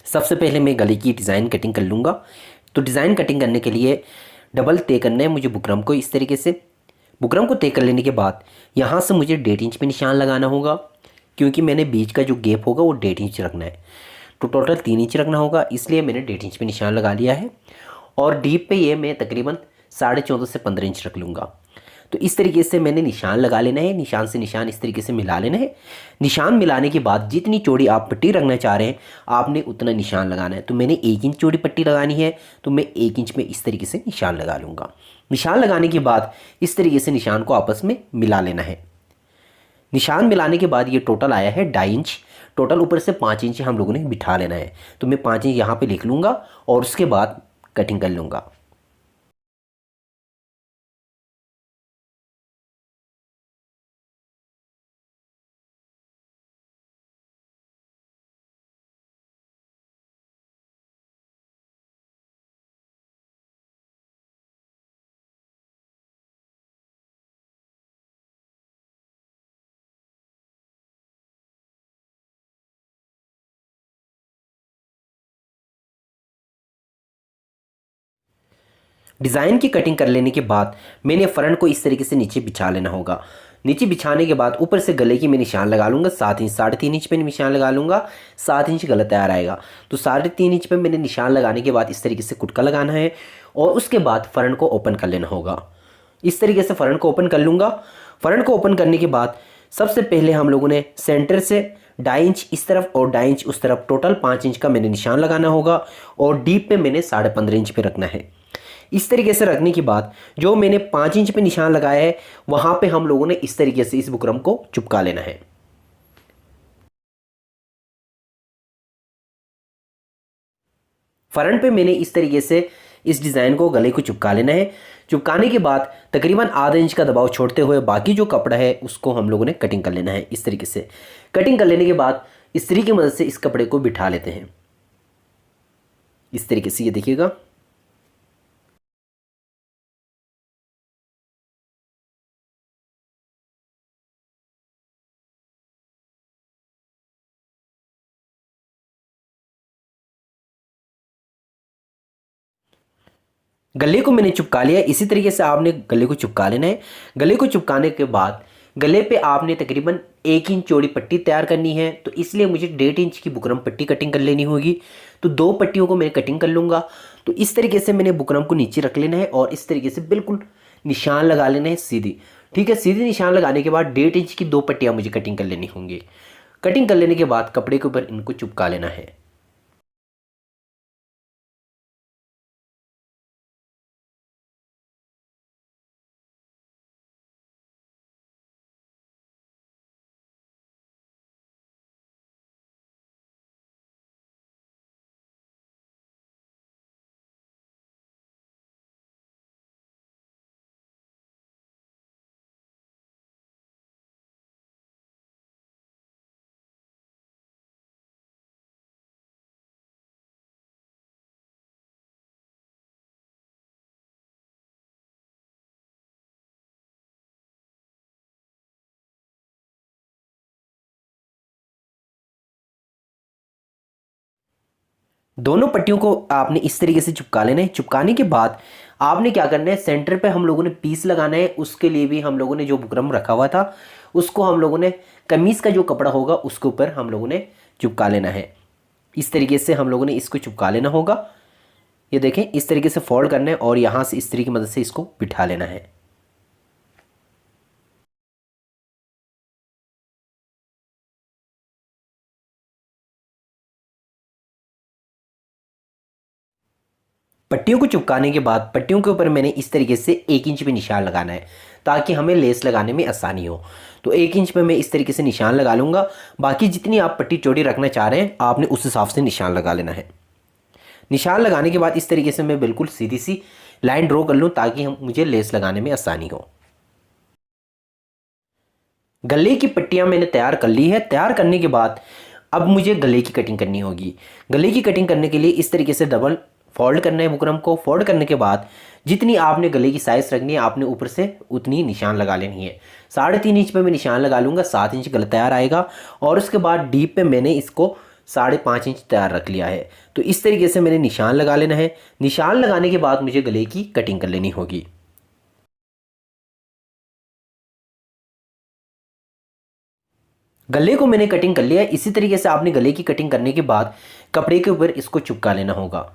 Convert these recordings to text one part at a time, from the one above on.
सबसे पहले मैं गले की डिज़ाइन कटिंग कर लूँगा। तो डिज़ाइन कटिंग करने के लिए डबल तय करना है मुझे बुकरम को। इस तरीके से बुकरम को तय कर लेने के बाद यहाँ से मुझे 1.5 इंच पे निशान लगाना होगा, क्योंकि मैंने बीच का जो गैप होगा वो 1.5 इंच रखना है। तो टोटल 3 इंच रखना होगा, इसलिए मैंने 1.5 इंच पे निशान लगा लिया है। और डीप पे ये मैं तकरीबन 14.5 से 15 इंच रख लूँगा। तो इस तरीके से मैंने निशान लगा लेना है, निशान से निशान इस तरीके से मिला लेना है। निशान मिलाने के बाद जितनी चौड़ी आप पट्टी रखना चाह रहे हैं आपने उतना निशान लगाना है। तो मैंने 1 इंच चौड़ी पट्टी लगानी है, तो मैं 1 इंच में इस तरीके से निशान लगा लूँगा। निशान लगाने के बाद इस तरीके से निशान को आपस में मिला लेना है। निशान मिलाने के बाद ये टोटल आया है 2.5 इंच। टोटल ऊपर से 5 इंच हम लोगों ने बिठा लेना है। तो मैं 5 इंच यहाँ पे लिख लूँगा और उसके बाद कटिंग कर लूँगा। डिज़ाइन की कटिंग कर लेने के बाद मैंने फ्रंट को इस तरीके से नीचे बिछा लेना होगा। नीचे बिछाने के बाद ऊपर से गले की मैं निशान लगा लूँगा 7 इंच, 3.5 इंच पे निशान लगा लूँगा। 7 इंच गला तैयार आएगा। तो 3.5 इंच पे मैंने निशान लगाने के बाद इस तरीके से कुटका लगाना है और उसके बाद फ्रंट को ओपन कर लेना होगा। इस तरीके से फ्रंट को ओपन कर लूँगा। फ्रंट को ओपन करने के बाद सबसे पहले हम लोगों ने सेंटर से 2.5 इंच इस तरफ और 2.5 इंच उस तरफ, टोटल 5 इंच का मैंने निशान लगाना होगा। और डीप पे मैंने 15.5 इंच पे रखना है। इस तरीके से रखने के बाद जो मैंने 5 इंच पे निशान लगाया है वहां पे हम लोगों ने इस तरीके से इस बुकरम को चिपका लेना है। फ्रंट पे मैंने इस तरीके से इस डिज़ाइन को गले को चिपका लेना है। चिपकाने के बाद तकरीबन आधा इंच का दबाव छोड़ते हुए बाकी जो कपड़ा है उसको हम लोगों ने कटिंग कर लेना है। इस तरीके से कटिंग कर लेने के बाद इस्त्री की मदद से इस कपड़े को बिठा लेते हैं। इस तरीके से ये देखिएगा। गले को मैंने चिपका लिया। इसी तरीके से आपने गले को चिपका लेना है। गले को चिपकाने के बाद गले पे आपने तकरीबन 1 इंच चौड़ी पट्टी तैयार करनी है। तो इसलिए मुझे 1.5 इंच की बुकरम पट्टी कटिंग कर लेनी होगी। तो 2 पट्टियों को मैं कटिंग कर लूँगा। तो इस तरीके से मैंने बुकरम को नीचे रख लेना है और इस तरीके से बिल्कुल निशान लगा लेना है सीधी। ठीक है, सीधी निशान लगाने के बाद 1.5 इंच की 2 पट्टियाँ मुझे कटिंग कर लेनी होंगी। कटिंग कर लेने के बाद कपड़े के ऊपर इनको चिपका लेना है। दोनों पट्टियों को आपने इस तरीके से चिपका लेना है। चिपकाने के बाद आपने क्या करना है, सेंटर पे हम लोगों ने पीस लगाना है। उसके लिए भी हम लोगों ने जो बुकरम रखा हुआ था उसको हम लोगों ने कमीज़ का जो कपड़ा होगा उसके ऊपर हम लोगों ने चिपका लेना है। इस तरीके से हम लोगों ने इसको चिपका लेना होगा। ये देखें, इस तरीके से फोल्ड करना है और यहाँ से इस्त्री की मदद से इसको बिठा लेना है। पट्टियों को चिपकाने के बाद पट्टियों के ऊपर मैंने इस तरीके से 1 इंच पे निशान लगाना है ताकि हमें लेस लगाने में आसानी हो। तो 1 इंच पे मैं इस तरीके से निशान लगा लूँगा। बाकी जितनी आप पट्टी चौड़ी रखना चाह रहे हैं आपने उस हिसाब से निशान लगा लेना है। निशान लगाने के बाद इस तरीके से मैं बिल्कुल सीधी सी लाइन ड्रॉ कर लूँ ताकि मुझे लेस लगाने में आसानी हो। गले की पट्टियाँ मैंने तैयार कर ली है। तैयार करने के बाद अब मुझे गले की कटिंग करनी होगी। गले की कटिंग करने के लिए इस तरीके से डबल फोल्ड करना है बुकरम को। फोल्ड करने के बाद जितनी आपने गले की साइज़ रखनी है आपने ऊपर से उतनी निशान लगा लेनी है। 3.5 इंच पे मैं निशान लगा लूँगा, 7 इंच गला तैयार आएगा। और उसके बाद डीप पे मैंने इसको 5.5 इंच तैयार रख लिया है। तो इस तरीके से मैंने निशान लगा लेना है। निशान लगाने के बाद मुझे गले की कटिंग कर लेनी होगी। गले को मैंने कटिंग कर लिया है। इसी तरीके से आपने गले की कटिंग करने के बाद कपड़े के ऊपर इसको चिपका लेना होगा।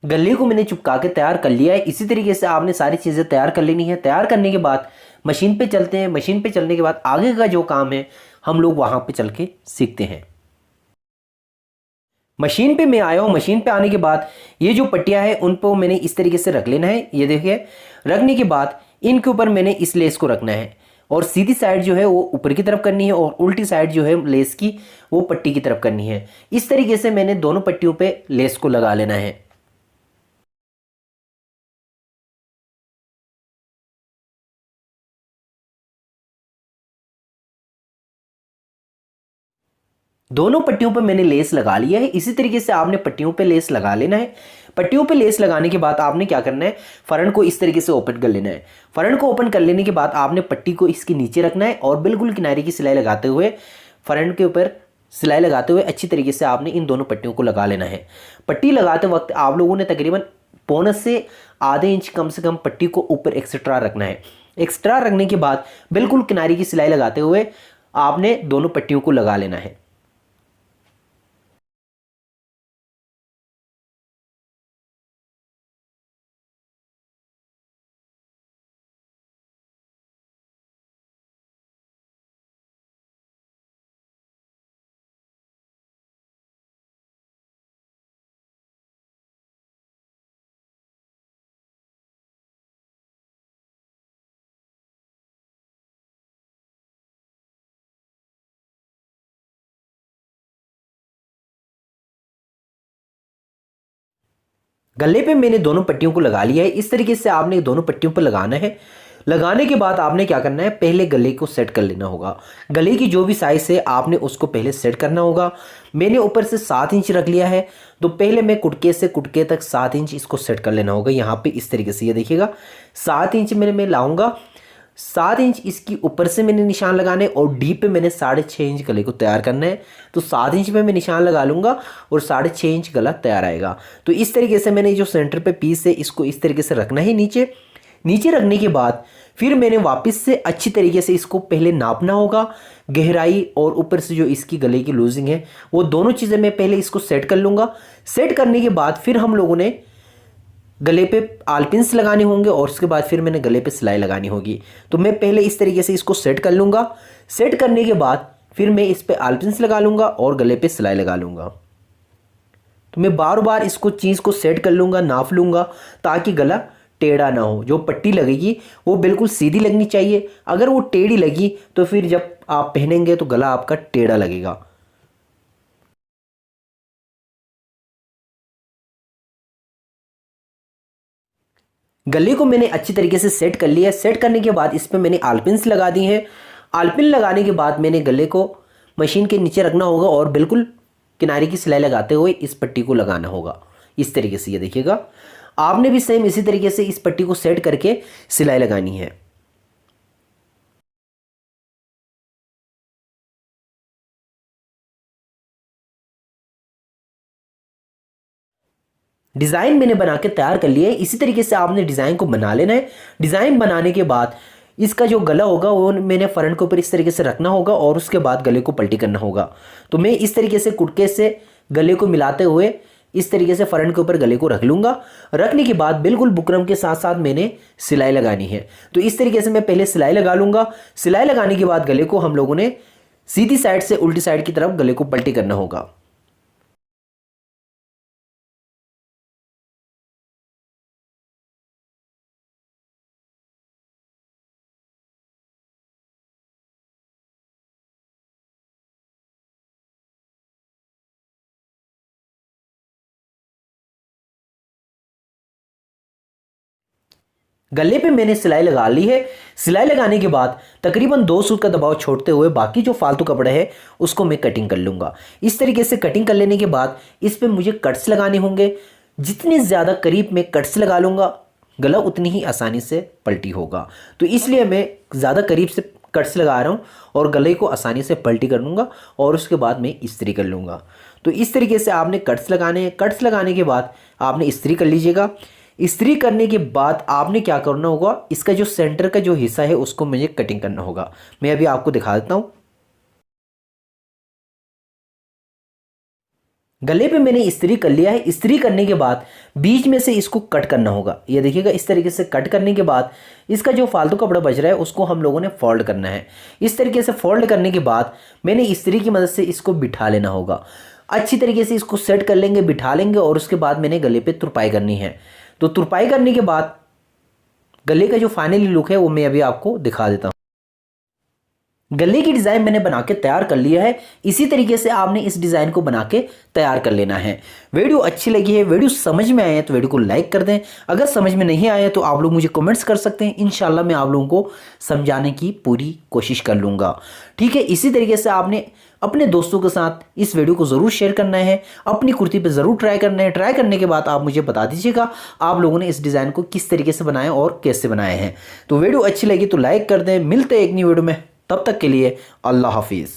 गले को मैंने चिपका के तैयार कर लिया है। इसी तरीके से आपने सारी चीज़ें तैयार कर लेनी है। तैयार करने के बाद मशीन पे चलते हैं। मशीन पे चलने के बाद आगे का जो काम है हम लोग वहाँ पे चल के सीखते हैं। मशीन पे मैं आया हूँ। मशीन पे आने के बाद ये जो पट्टियाँ हैं उन पर मैंने इस तरीके से रख लेना है। ये देखिए, रखने के बाद इनके ऊपर मैंने इस लेस को रखना है और सीधी साइड जो है वो ऊपर की तरफ करनी है और उल्टी साइड जो है लेस की वो पट्टी की तरफ करनी है। इस तरीके से मैंने दोनों पट्टियों पे लेस को लगा लेना है। दोनों पट्टियों पर मैंने लेस लगा लिया है। इसी तरीके से आपने पट्टियों पे लेस लगा लेना है। पट्टियों पे लेस लगाने के बाद आपने क्या करना है, फ्रंट को इस तरीके से ओपन कर लेना है। फ्रंट को ओपन कर लेने के बाद आपने पट्टी को इसके नीचे रखना है और बिल्कुल किनारे की सिलाई लगाते हुए फ्रंट के ऊपर सिलाई लगाते हुए अच्छी तरीके से आपने इन दोनों पट्टियों को लगा लेना है। पट्टी लगाते वक्त आप लोगों ने तकरीबन पौने से आधे इंच कम से कम पट्टी को ऊपर एक्स्ट्रा रखना है। एक्स्ट्रा रखने के बाद बिल्कुल किनारे की सिलाई लगाते हुए आपने दोनों पट्टियों को लगा लेना है। गले पे मैंने दोनों पट्टियों को लगा लिया है। इस तरीके से आपने दोनों पट्टियों पर लगाना है। लगाने के बाद आपने क्या करना है, पहले गले को सेट कर लेना होगा। गले की जो भी साइज है आपने उसको पहले सेट करना होगा। मैंने ऊपर से 7 इंच रख लिया है, तो पहले मैं कुटके से कुटके तक 7 इंच इसको सेट कर लेना होगा। यहाँ पे इस तरीके से ये देखिएगा 7 इंच मैं लाऊंगा। 7 इंच इसकी ऊपर से मैंने निशान लगाने और डीप पे मैंने 6.5 इंच गले को तैयार करना है। तो 7 इंच पे मैं निशान लगा लूँगा और 6.5 इंच गला तैयार आएगा। तो इस तरीके से मैंने जो सेंटर पे पीस है इसको इस तरीके से रखना है नीचे। नीचे रखने के बाद फिर मैंने वापस से अच्छी तरीके से इसको पहले नापना होगा। गहराई और ऊपर से जो इसकी गले की लूजिंग है वो दोनों चीज़ें मैं पहले इसको सेट कर लूँगा। सेट करने के बाद फिर हम लोगों ने गले पे आलपिन्स लगाने होंगे और उसके बाद फिर मैंने गले पे सिलाई लगानी होगी। तो मैं पहले इस तरीके से इसको सेट कर लूँगा। सेट करने के बाद फिर मैं इस पे आलपिन्स लगा लूँगा और गले पे सिलाई लगा लूँगा। तो मैं बार बार इसको चीज़ को सेट कर लूँगा, नाप लूँगा ताकि गला टेढ़ा ना हो। जो पट्टी लगेगी वो बिल्कुल सीधी लगनी चाहिए। अगर वो टेढ़ी लगी तो फिर जब आप पहनेंगे तो गला आपका टेढ़ा लगेगा। गले को मैंने अच्छी तरीके से सेट कर लिया है। सेट करने के बाद इस पर मैंने आलपिन्स लगा दी हैं। आलपिन लगाने के बाद मैंने गले को मशीन के नीचे रखना होगा और बिल्कुल किनारे की सिलाई लगाते हुए इस पट्टी को लगाना होगा। इस तरीके से ये देखिएगा, आपने भी सेम इसी तरीके से इस पट्टी को सेट करके सिलाई लगानी है। डिज़ाइन मैंने बना के तैयार कर लिया है। इसी तरीके से आपने डिज़ाइन को बना लेना है। डिज़ाइन बनाने के बाद इसका जो गला होगा वो मैंने फ्रंट के ऊपर इस तरीके से रखना होगा और उसके बाद गले को पलटी करना होगा। तो मैं इस तरीके से कुटके से गले को मिलाते हुए इस तरीके से फ्रंट के ऊपर गले को रख लूँगा। रखने के बाद बिल्कुल बुकरम के साथ साथ मैंने सिलाई लगानी है। तो इस तरीके से मैं पहले सिलाई लगा लूँगा। सिलाई लगाने के बाद गले को हम लोगों ने सीधी साइड से उल्टी साइड की तरफ गले को पलटी करना होगा। गले पे मैंने सिलाई लगा ली है। सिलाई लगाने के बाद तकरीबन 2 सूत का दबाव छोड़ते हुए बाकी जो फालतू कपड़े है उसको मैं कटिंग कर लूँगा। इस तरीके से कटिंग कर लेने के बाद इस पे मुझे कट्स लगाने होंगे। जितनी ज़्यादा करीब मैं कट्स लगा लूँगा गला उतनी ही आसानी से पलटी होगा, तो इसलिए मैं ज़्यादा करीब से कट्स लगा रहा हूँ और गले को आसानी से पलटी कर लूँगा और उसके बाद मैं इस्त्री कर लूँगा। तो इस तरीके से आपने कट्स लगाने हैं। कट्स लगाने के बाद आपने इस्त्री कर लीजिएगा। इस्त्री करने के बाद आपने क्या करना होगा, इसका जो सेंटर का जो हिस्सा है उसको मुझे कटिंग करना होगा। मैं अभी आपको दिखा देता हूँ। गले पे मैंने इस्त्री कर लिया है। इस्त्री करने के बाद बीच में से इसको कट करना होगा। ये देखिएगा, इस तरीके से कट करने के बाद इसका जो फालतू कपड़ा बच रहा है उसको हम लोगों ने फोल्ड करना है। इस तरीके से फोल्ड करने के बाद मैंने इस्त्री की मदद से इसको बिठा लेना होगा। अच्छी तरीके से इसको सेट कर लेंगे, बिठा लेंगे और उसके बाद मैंने गले पे तुरपाई करनी है। तो तुरपाई करने के बाद गले का जो फाइनली लुक है वो मैं अभी आपको दिखा देता हूँ। गले की डिज़ाइन मैंने बना के तैयार कर लिया है। इसी तरीके से आपने इस डिज़ाइन को बना के तैयार कर लेना है। वीडियो अच्छी लगी है, वीडियो समझ में आए हैं तो वीडियो को लाइक कर दें। अगर समझ में नहीं आया तो आप लोग मुझे कमेंट्स कर सकते हैं। इंशाल्लाह मैं आप लोगों को समझाने की पूरी कोशिश कर लूँगा। ठीक है, इसी तरीके से आपने अपने दोस्तों के साथ इस वीडियो को ज़रूर शेयर करना है। अपनी कुर्ती पे ज़रूर ट्राई करना है। ट्राई करने के बाद आप मुझे बता दीजिएगा आप लोगों ने इस डिज़ाइन को किस तरीके से बनाया और कैसे बनाए हैं। तो वीडियो अच्छी लगी तो लाइक कर दें। मिलते हैं एक नई वीडियो में, तब तक के लिए अल्लाह हाफिज़।